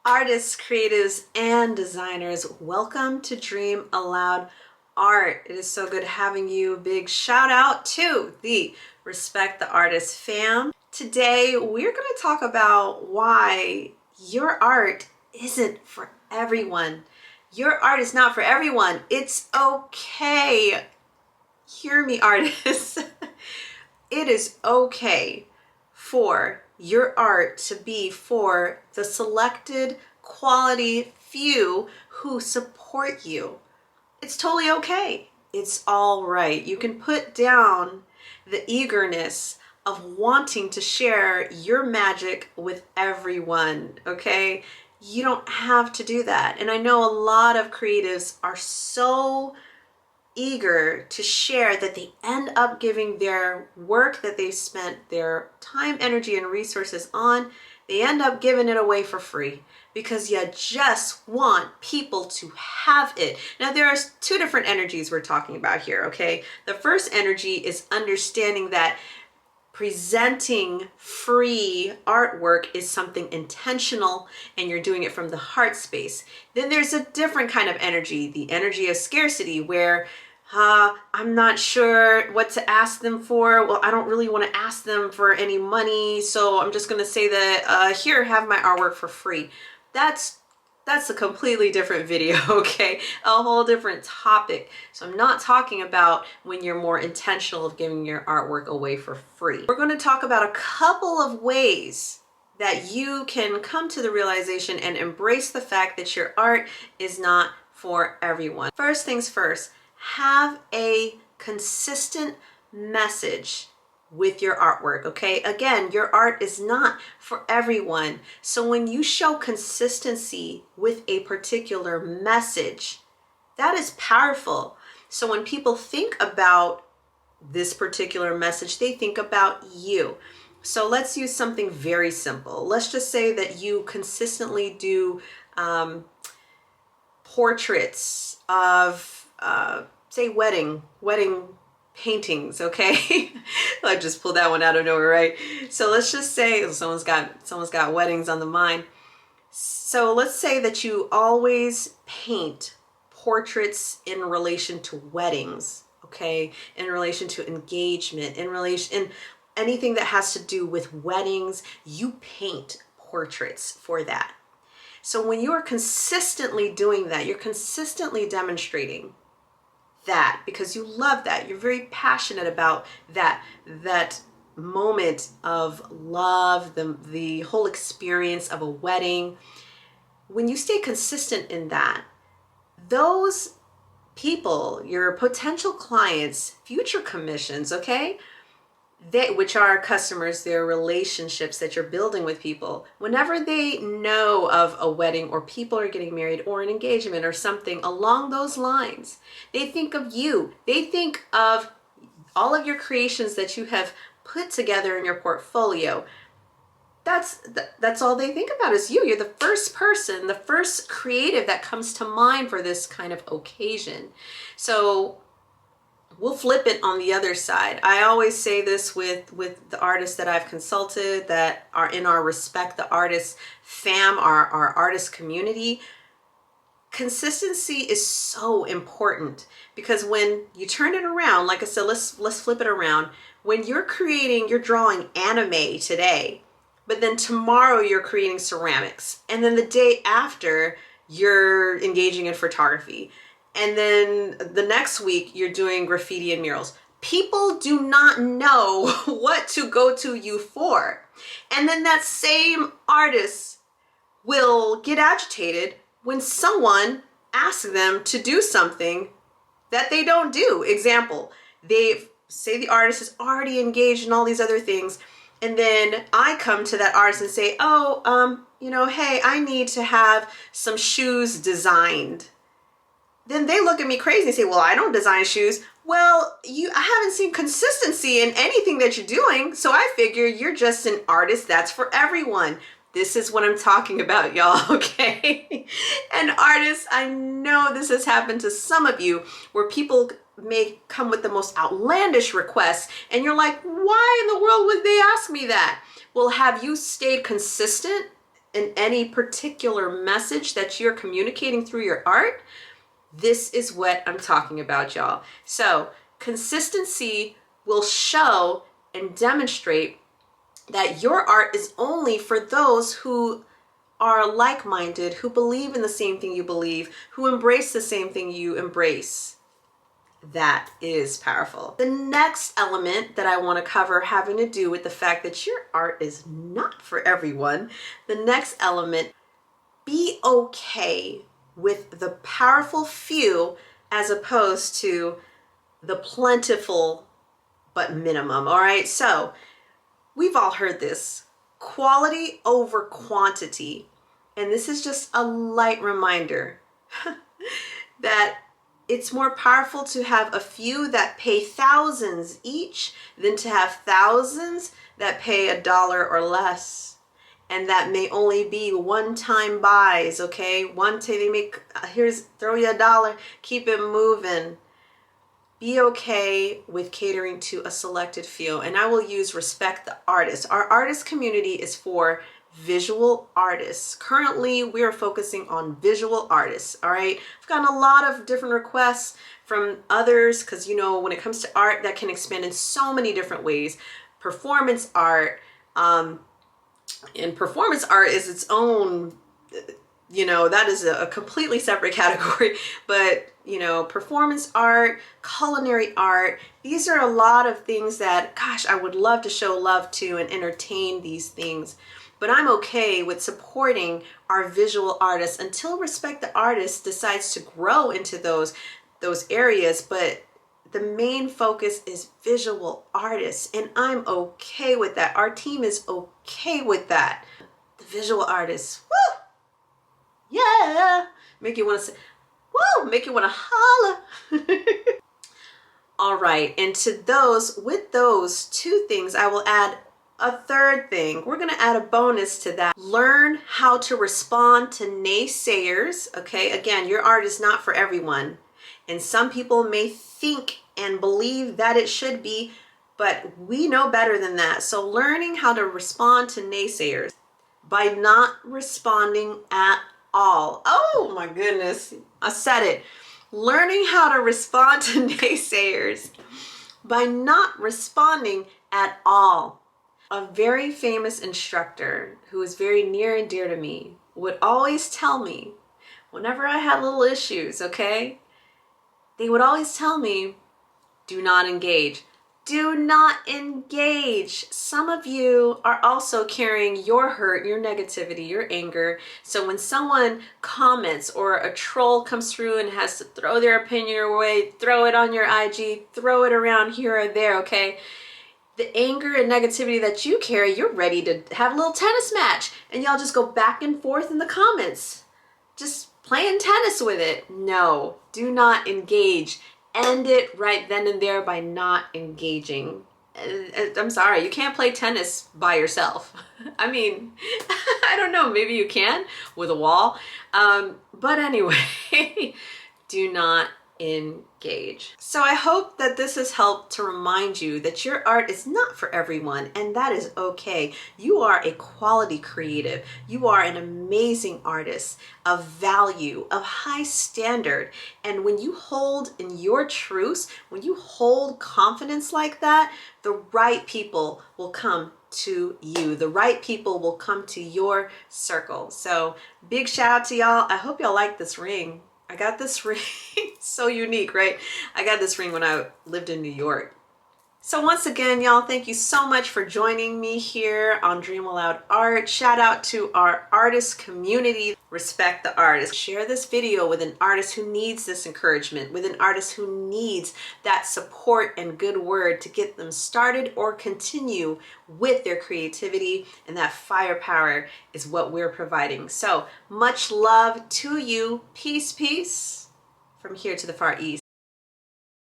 Artists, creatives, and designers, welcome to Dream Aloud Art. It is so good having you. Big shout out to the Respect the Artist fam. Today, we're going to talk about why your art isn't for everyone. Your art is not for everyone. It's okay. Hear me, artists. It is okay for your art to be for the selected quality few who support you. It's totally okay. It's all right. You can put down the eagerness of wanting to share your magic with everyone, okay? You don't have to do that. And I know a lot of creatives are so eager to share that they end up giving their work that they spent their time, energy, and resources on, they end up giving it away for free because you just want people to have it. Now, there are two different energies we're talking about here, okay? The first energy is understanding that presenting free artwork is something intentional and you're doing it from the heart space. Then there's a different kind of energy, the energy of scarcity, where I'm not sure what to ask them for. Well, I don't really want to ask them for any money, so I'm just going to say that here, have my artwork for free. That's a completely different video, okay? A whole different topic. So I'm not talking about when you're more intentional of giving your artwork away for free. We're going to talk about a couple of ways that you can come to the realization and embrace the fact that your art is not for everyone. First things first, have a consistent message with your artwork, okay? Again, your art is not for everyone. So when you show consistency with a particular message, that is powerful. So when people think about this particular message, they think about you. So let's use something very simple. Let's just say that you consistently do portraits of say wedding paintings, okay? I just pulled that one out of nowhere, right? So let's just say someone's got weddings on the mind. So let's say that you always paint portraits in relation to weddings, okay? In relation to engagement, in anything that has to do with weddings, you paint portraits for that. So when you are consistently doing that, you're consistently demonstrating that because you love that. You're very passionate about that moment of love, the whole experience of a wedding. When you stay consistent in that, those people, your potential clients, future commissions, okay? Which are customers, their relationships that you're building with people. Whenever they know of a wedding or people are getting married or an engagement or something along those lines, they think of you. They think of all of your creations that you have put together in your portfolio. That's all they think about is you. You're the first person, the first creative that comes to mind for this kind of occasion. So we'll flip it on the other side. I always say this with the artists that I've consulted that are in our Respect the Artist fam, our artist community. Consistency is so important because when you turn it around, like I said, let's flip it around. When you're drawing anime today, but then tomorrow you're creating ceramics, and then the day after you're engaging in photography, and then the next week you're doing graffiti and murals. People do not know what to go to you for. And then that same artist will get agitated when someone asks them to do something that they don't do. Example, they say the artist is already engaged in all these other things, and then I come to that artist and say, hey, I need to have some shoes designed. Then they look at me crazy and say, well, I don't design shoes. Well, I haven't seen consistency in anything that you're doing, so I figure you're just an artist that's for everyone. This is what I'm talking about, y'all, okay? And artists, I know this has happened to some of you where people may come with the most outlandish requests and you're like, why in the world would they ask me that? Well, have you stayed consistent in any particular message that you're communicating through your art, this is what I'm talking about, y'all. So consistency will show and demonstrate that your art is only for those who are like-minded, who believe in the same thing you believe, who embrace the same thing you embrace. That is powerful. The next element that I want to cover having to do with the fact that your art is not for everyone. The next element, be okay with the powerful few as opposed to the plentiful but minimum. All right, so we've all heard this, quality over quantity. And this is just a light reminder that it's more powerful to have a few that pay thousands each than to have thousands that pay $1 or less. And that may only be one-time buys, okay? One time they make, here's, throw you $1, keep it moving. Be okay with catering to a selected few. And I will use respect the artist. Our artist community is for visual artists. Currently, we are focusing on visual artists, all right? I've gotten a lot of different requests from others because, you know, when it comes to art, that can expand in so many different ways. Performance art, and performance art is its own, you know, that is a completely separate category. But, you know, performance art, culinary art, these are a lot of things that, gosh, I would love to show love to and entertain these things. But I'm okay with supporting our visual artists until Respect the Artist decides to grow into those areas. But the main focus is visual artists, and I'm okay with that. Our team is okay with that. The visual artists, woo! Yeah! Make you want to say, woo! Make you want to holla. All right, and to those, with those two things, I will add a third thing. We're going to add a bonus to that. Learn how to respond to naysayers, okay? Again, your art is not for everyone. And some people may think and believe that it should be, but we know better than that. So learning how to respond to naysayers by not responding at all. Oh my goodness, I said it. Learning how to respond to naysayers by not responding at all. A very famous instructor who is very near and dear to me would always tell me, whenever I had little issues, okay? They would always tell me, do not engage. Do not engage. Some of you are also carrying your hurt, your negativity, your anger. So when someone comments or a troll comes through and has to throw their opinion your way, throw it on your IG, throw it around here or there, okay? The anger and negativity that you carry, you're ready to have a little tennis match. And y'all just go back and forth in the comments. Just playing tennis with it. No, do not engage. End it right then and there by not engaging. I'm sorry, you can't play tennis by yourself. I mean, I don't know, maybe you can with a wall. But anyway, do not engage. So I hope that this has helped to remind you that your art is not for everyone, and that is okay. You are a quality creative. You are an amazing artist of value, of high standard. And when you hold in your truths, when you hold confidence like that, the right people will come to you. The right people will come to your circle. So big shout out to y'all. I hope y'all like this ring. I got this ring, so unique, right? I got this ring when I lived in New York. So once again, y'all, thank you so much for joining me here on Dream Aloud Art. Shout out to our artist community. Respect the artist. Share this video with an artist who needs this encouragement, with an artist who needs that support and good word to get them started or continue with their creativity, and that firepower is what we're providing. So much love to you. Peace, peace from here to the Far East.